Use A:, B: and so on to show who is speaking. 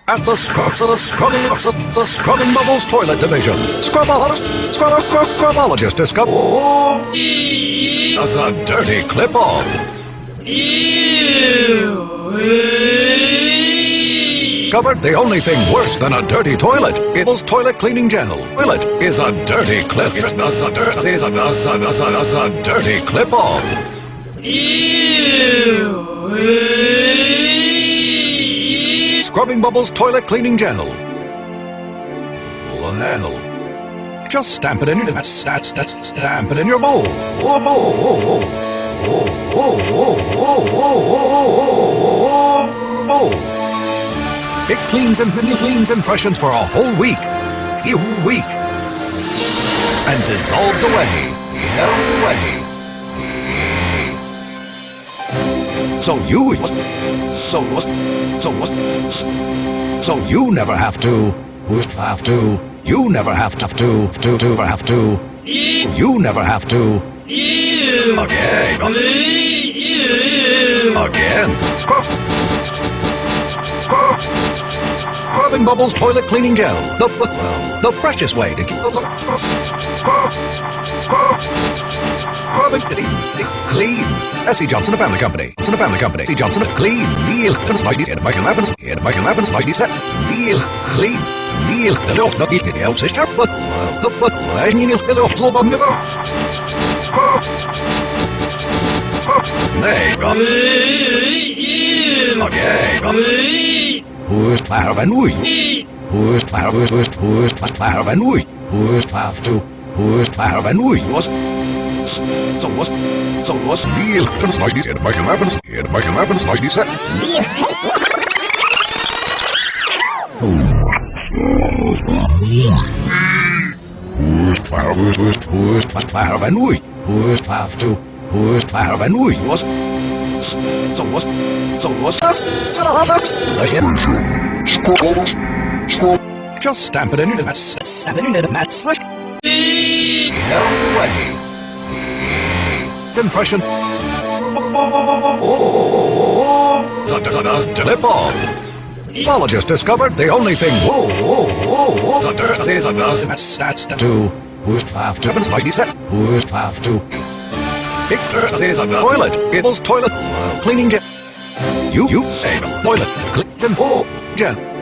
A: At the Scrubbing Bubbles Toilet Division, Scrubologists discover as a dirty clip-on. Covered the only thing worse than a dirty toilet. It's toilet cleaning gel. Toilet is a dirty clip. It's a dirty clip-on. Scrubbing Bubbles Toilet Cleaning Gel. Well, hell. Just stamp it in your stamp it in your bowl. It cleans and freshens for a whole week. And dissolves away. So you never have to. You never have to. You never have to. Again. Scrubbing Bubbles Toilet Cleaning Gel. The freshest way to keep scrubbing clean. S.C. Johnson, a family company. S.C. Johnson, clean. Neil. Michael Evans. Nicely set. Neil. Clean. Neil. Not eat it else. It's tough. Michael Evans, nicely set. Just stamp it in your it's impression. Clip-on. Biologists discovered the only thing toilet cleaning gel. You say toilet cleans and gel.